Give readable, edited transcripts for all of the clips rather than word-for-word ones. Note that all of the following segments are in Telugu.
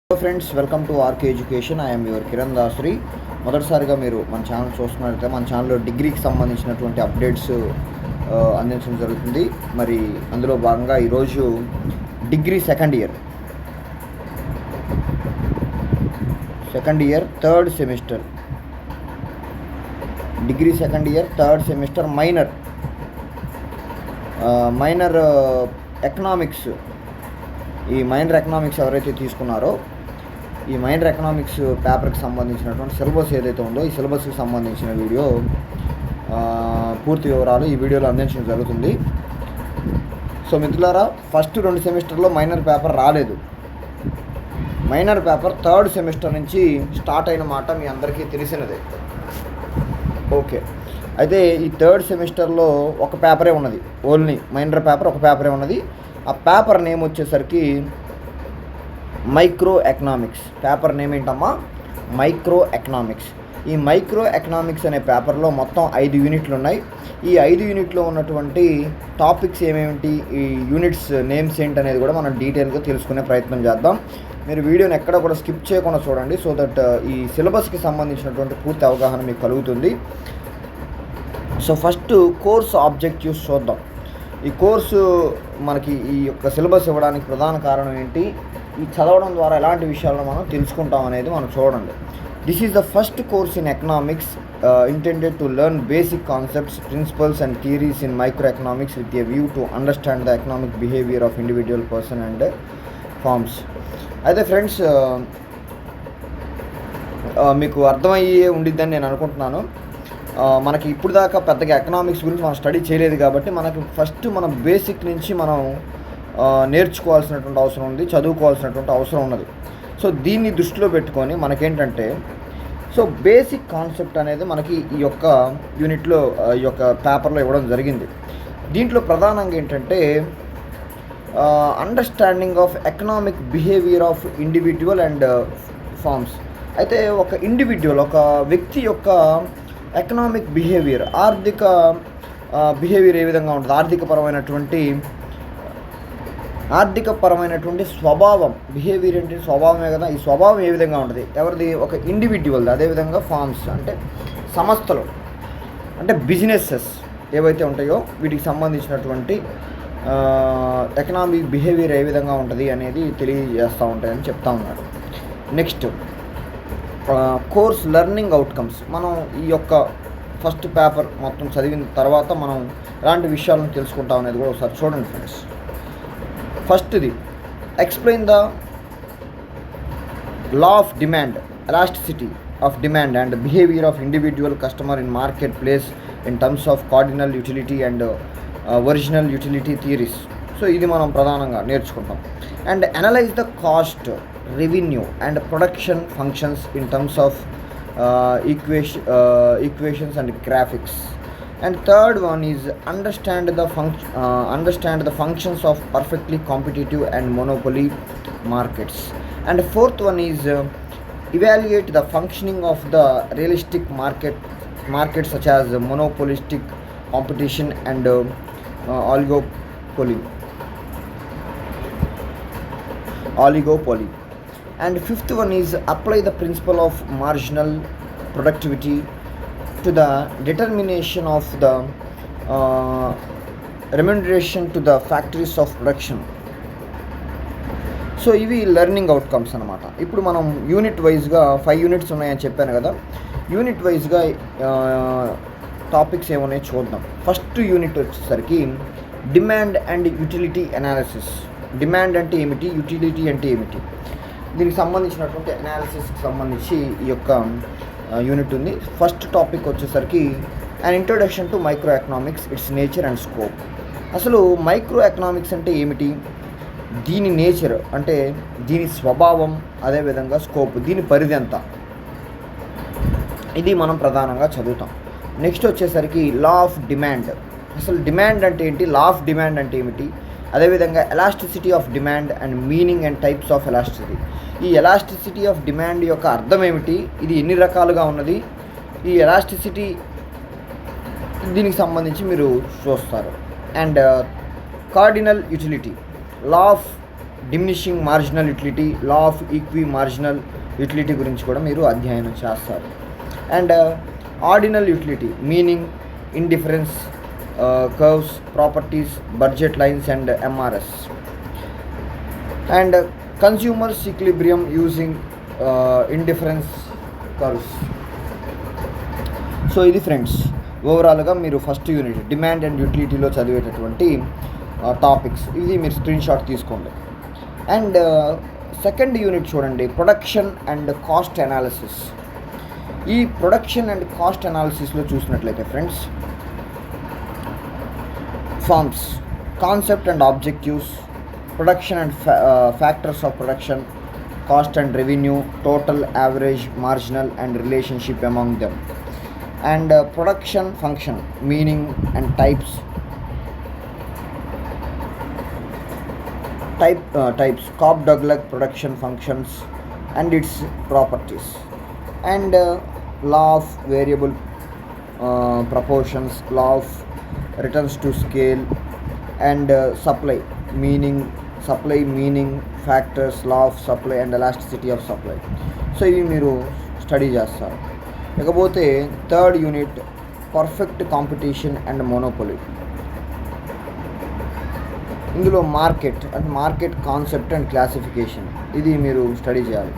Hello friends, welcome to RK education. I'm your Kiran Dasari. మొదటిసారిగా మీరు మన ఛానల్ చూస్తున్నట్లయితే మన ఛానల్లో డిగ్రీకి సంబంధించినటువంటి అప్డేట్స్ అందించడం జరుగుతుంది. మరి అందులో భాగంగా ఈరోజు degree second year third semester degree second year third semester minor economics. ఈ మైనర్ ఎకనామిక్స్ ఎవరైతే తీసుకున్నారో ఈ మైనర్ ఎకనామిక్స్ పేపర్కి సంబంధించినటువంటి సిలబస్ ఏదైతే ఉందో ఈ సిలబస్కి సంబంధించిన వీడియో పూర్తి వివరాలు ఈ వీడియోలో అందించడం జరుగుతుంది. సో మిత్రులారా, ఫస్ట్ 2 సెమిస్టర్లో మైనర్ పేపర్ రాలేదు. మైనర్ పేపర్ థర్డ్ సెమిస్టర్ నుంచి స్టార్ట్ అయిన మాట మీ అందరికీ తెలిసినదే. ఓకే, అయితే ఈ థర్డ్ సెమిస్టర్లో ఒక పేపరే ఉన్నది. ఓన్లీ మైనర్ పేపర్ ఒక పేపరే ఉన్నది. ఆ పేపర్ నేమ్ వచ్చేసరికి మైక్రో ఎకనామిక్స్. పేపర్ నేమ్ ఏంటమ్మా? Micro economics. ఈ మైక్రో ఎకనామిక్స్ అనే పేపర్లో మొత్తం 5 యూనిట్లు ఉన్నాయి. ఈ 5 యూనిట్లో ఉన్నటువంటి టాపిక్స్ ఏమేమిటి, ఈ యూనిట్స్ నేమ్స్ ఏంటి అనేది కూడా మనం డీటెయిల్గా తెలుసుకునే ప్రయత్నం చేద్దాం. మీరు వీడియోని ఎక్కడ కూడా స్కిప్ చేయకుండా చూడండి, సో దట్ ఈ సిలబస్కి సంబంధించినటువంటి పూర్తి అవగాహన మీకు కలుగుతుంది. సో ఫస్ట్ కోర్స్ ఆబ్జెక్టివ్స్ చూద్దాం. ఈ కోర్సు మనకి ఈ యొక్క సిలబస్ ఇవ్వడానికి ప్రధాన కారణం ఏంటి, ఈ చదవడం ద్వారా ఎలాంటి విషయాలను మనం తెలుసుకుంటాం అనేది మనం చూడండి. This is the first course in economics intended to learn basic concepts, principles and theories in microeconomics with a view to understand the economic behavior of individual person and firms. అయితే ఫ్రెండ్స్, మీకు అర్థమయ్యే ఉండిద్దని నేను అనుకుంటున్నాను. మనకి ఇప్పుడు దాకా పెద్దగా ఎకనామిక్స్ గురించి మనం స్టడీ చేయలేదు కాబట్టి మనకి ఫస్ట్ మనం బేసిక్ నుంచి మనం నేర్చుకోవాల్సినటువంటి అవసరం ఉంది, చదువుకోవాల్సినటువంటి అవసరం ఉన్నది. సో దీన్ని దృష్టిలో పెట్టుకొని మనకేంటంటే, సో బేసిక్ కాన్సెప్ట్ అనేది మనకి ఈ యొక్క యూనిట్లో ఈ యొక్క పేపర్లో ఇవ్వడం జరిగింది. దీంట్లో ప్రధానంగా ఏంటంటే understanding of economic behaviour of individual and firms. అయితే ఒక ఇండివిజువల్, ఒక వ్యక్తి యొక్క ఎకనామిక్ బిహేవియర్, ఆర్థిక బిహేవియర్ ఏ విధంగా ఉంటుంది, ఆర్థికపరమైనటువంటి స్వభావం. బిహేవియర్ అంటే స్వభావమే కదా, ఈ స్వభావం ఏ విధంగా ఉంటుంది, ఎవరిది, ఒక ఇండివిజువల్ది. అదేవిధంగా ఫార్మ్స్ అంటే సంస్థలు, అంటే బిజినెసెస్ ఏవైతే ఉంటాయో వీటికి సంబంధించినటువంటి ఎకనామిక్ బిహేవియర్ ఏ విధంగా ఉంటుంది అనేది తెలియజేస్తూ ఉంటాయని చెప్తా ఉన్నారు. Next course learning outcomes. మనం ఈ యొక్క ఫస్ట్ పేపర్ మొత్తం చదివిన తర్వాత మనం ఎలాంటి విషయాలను తెలుసుకుంటాం అనేది కూడా ఒకసారి చూడండి ఫ్రెండ్స్. ఫస్ట్ది, explain the law of demand, elasticity of demand and behaviour of individual customer in market place in terms of cardinal utility and original utility theories. So ఇది మనం ప్రధానంగా నేర్చుకుంటాం. And analyse the cost, revenue and production functions in terms of equations and graphics. And third one is understand the functions of perfectly competitive and monopoly markets. And fourth one is evaluate the functioning of the realistic markets such as monopolistic competition and oligopoly. And fifth one is apply the principle of marginal productivity to the determination of the remuneration to the factories of production. So ఇవి లెర్నింగ్ అవుట్కమ్స్ అన్నమాట. ఇప్పుడు మనం యూనిట్ వైజ్గా 5 యూనిట్స్ ఉన్నాయని చెప్పాను కదా, యూనిట్ వైజ్గా టాపిక్స్ ఏమున్నాయో చూద్దాం. ఫస్ట్ యూనిట్ వచ్చేసరికి demand and utility analysis. Demand అంటే ఏమిటి, యూటిలిటీ అంటే ఏమిటి, దీనికి సంబంధించినటువంటి అనాలిసిస్కి సంబంధించి ఈ యొక్క యూనిట్ ఉంది. ఫస్ట్ టాపిక్ వచ్చేసరికి and introduction to micro economics, it's nature and scope. అసలు మైక్రో ఎకనామిక్స్ అంటే ఏమిటి, దీని నేచర్ అంటే దీని స్వభావం, అదేవిధంగా స్కోప్, దీని పరిధి ఎంత, ఇది మనం ప్రధానంగా చదువుతాం. నెక్స్ట్ వచ్చేసరికి లా ఆఫ్ డిమాండ్. అసలు డిమాండ్ అంటే ఏంటి, లా ఆఫ్ డిమాండ్ అంటే ఏమిటి, అదేవిధంగా elasticity of demand and meaning and types of elasticity. ఈ ఎలాస్టిసిటీ ఆఫ్ డిమాండ్ యొక్క అర్థం ఏమిటి, ఇది ఎన్ని రకాలుగా ఉన్నది, ఈ ఎలాస్టిసిటీ దీనికి సంబంధించి మీరు చూస్తారు. And cardinal utility, law of diminishing marginal utility, law of equimarginal utility గురించి కూడా మీరు అధ్యయనం చేస్తారు. And ordinal utility meaning, indifference curves, properties, budget lines and MRS. And consumer's equilibrium using indifference curves. So ఇది ఫ్రెండ్స్ ఓవరాల్గా మీరు ఫస్ట్ యూనిట్ డిమాండ్ అండ్ యూటిలిటీలో చదివేటటువంటి టాపిక్స్. ఇది మీరు స్క్రీన్ షాట్ తీసుకోండి. అండ్ సెకండ్ యూనిట్ చూడండి, ప్రొడక్షన్ అండ్ కాస్ట్ అనాలిసిస్. ఈ ప్రొడక్షన్ అండ్ కాస్ట్ అనాలిసిస్లో చూసినట్లయితే friends, firms, concept and objectives, production and factors of production, cost and revenue, total, average, marginal and relationship among them. And production function, meaning and types, Cobb-Douglas production functions and its properties. And law of variable proportions, law of returns to scale, and supply meaning, factors, law of supply and elasticity of supply. So ఇవి మీరు స్టడీ చేస్తారు. ఇకపోతే third unit, perfect competition and monopoly. ఇందులో మార్కెట్ కాన్సెప్ట్ అండ్ క్లాసిఫికేషన్, ఇది మీరు స్టడీ చేయాలి.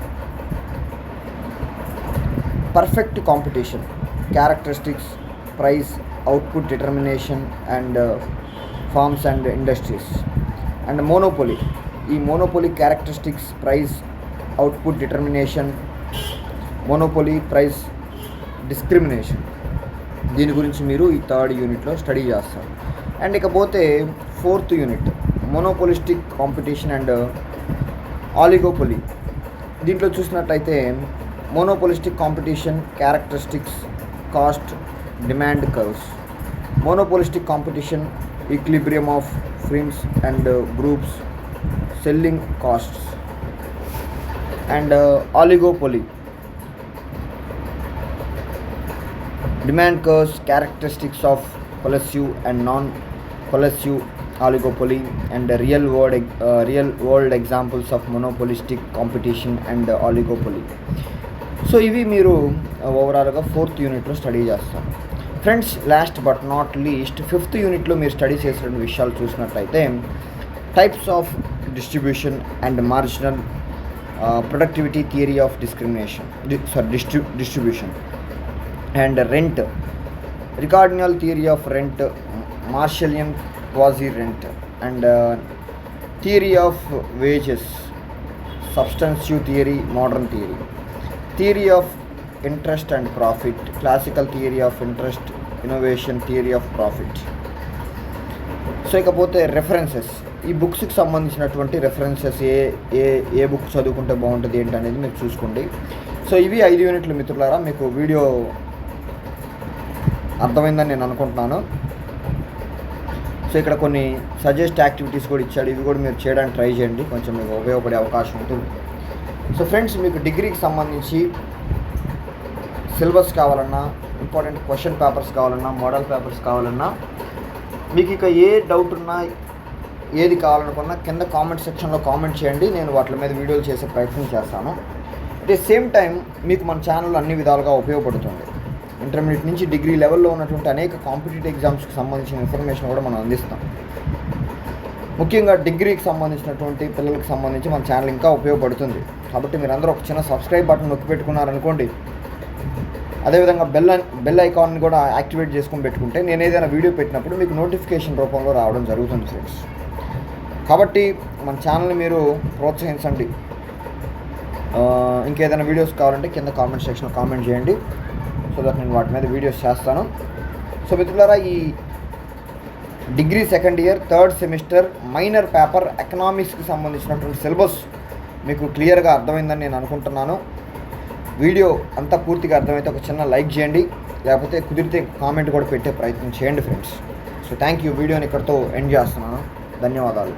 Perfect competition, characteristics, price, output determination and firms and industries. And monopoly, ఈ monopoly characteristics, price, output determination, monopoly, price discrimination, దీని గురించి మీరు ఈ థర్డ్ యూనిట్లో స్టడీ చేస్తారు. అండ్ ఇకపోతే fourth unit, monopolistic competition and oligopoly. దీంట్లో చూసినట్లయితే monopolistic competition, characteristics, cost, demand curves. Monopolistic competition, equilibrium of firms and groups, selling costs. And oligopoly, demand curves, characteristics of coalescive and non-coalescive oligopoly, and real world examples of monopolistic competition and oligopoly. So ఇవి మీరు ఓవరాల్గా ఫోర్త్ యూనిట్లో స్టడీ చేస్తారు. Friends, last but not least fifth యూనిట్లో మీరు స్టడీ చేసిన విషయాలు చూసినట్లయితే, types of distribution and marginal productivity theory of distribution, and rent, Ricardian theory of rent, Marshallian quasi-rent, and theory of wages, substantive theory, modern theory of interest and profit, classical theory of interest, innovation theory of profit. So ఇకపోతే రెఫరెన్సెస్, ఈ బుక్స్కి సంబంధించినటువంటి రెఫరెన్సెస్ ఏ బుక్ చదువుకుంటే బాగుంటుంది ఏంటి అనేది మీరు చూసుకోండి. సో ఇవి 5 యూనిట్లు మిత్రులారా. మీకు వీడియో అర్థమైందని నేను అనుకుంటున్నాను. సో ఇక్కడ కొన్ని సజెస్ట్ యాక్టివిటీస్ కూడా ఇచ్చాడు, ఇవి కూడా మీరు చేయడానికి ట్రై చేయండి, కొంచెం మీకు ఉపయోగపడే అవకాశం ఉంటుంది. సో ఫ్రెండ్స్, మీకు డిగ్రీకి సంబంధించి సిలబస్ కావాలన్నా, ఇంపార్టెంట్ క్వశ్చన్ పేపర్స్ కావాలన్నా, మోడల్ పేపర్స్ కావాలన్నా, మీకు ఇక ఏ డౌట్ ఉన్నా, ఏది కావాలనుకున్నా కింద కామెంట్ సెక్షన్లో కామెంట్ చేయండి. నేను వాటి మీద వీడియోలు చేసే ప్రయత్నం చేస్తాను. అట్ ది సేమ్ టైం మీకు మన ఛానల్ అన్ని విధాలుగా ఉపయోగపడుతుంది. ఇంటర్మీడియట్ నుంచి డిగ్రీ లెవెల్లో ఉన్నటువంటి అనేక కాంపిటేటివ్ ఎగ్జామ్స్కి సంబంధించిన ఇన్ఫర్మేషన్ కూడా మనం అందిస్తాం. ముఖ్యంగా డిగ్రీకి సంబంధించినటువంటి పిల్లలకు సంబంధించి మన ఛానల్ ఇంకా ఉపయోగపడుతుంది. కాబట్టి మీరందరూ ఒక చిన్న సబ్స్క్రైబ్ బటన్ నొక్కి పెట్టుకున్నారనుకోండి, అదేవిధంగా బెల్ ఐకాన్ని కూడా యాక్టివేట్ చేసుకొని పెట్టుకుంటే నేను ఏదైనా వీడియో పెట్టినప్పుడు మీకు నోటిఫికేషన్ రూపంలో రావడం జరుగుతుంది ఫ్రెండ్స్. కాబట్టి మన ఛానల్ని మీరు ప్రోత్సహించండి. ఇంకేదైనా వీడియోస్ కావాలంటే కింద కామెంట్ సెక్షన్లో కామెంట్ చేయండి, సో దట్ నేను వాటి మీద వీడియోస్ చేస్తాను. సో మిత్రులారా, ఈ degree second year third semester minor paper ఎకనామిక్స్కి సంబంధించినటువంటి సిలబస్ మీకు క్లియర్గా అర్థమైందని నేను అనుకుంటున్నాను. వీడియో అంతా పూర్తిగా అర్థమైతే ఒక చిన్న లైక్ చేయండి, లేకపోతే కుదిరితే కామెంట్ కూడా పెట్టే ప్రయత్నం చేయండి ఫ్రెండ్స్. So thank you. వీడియోని ఇక్కడితో ఎండ్ చేస్తున్నాను. ధన్యవాదాలు.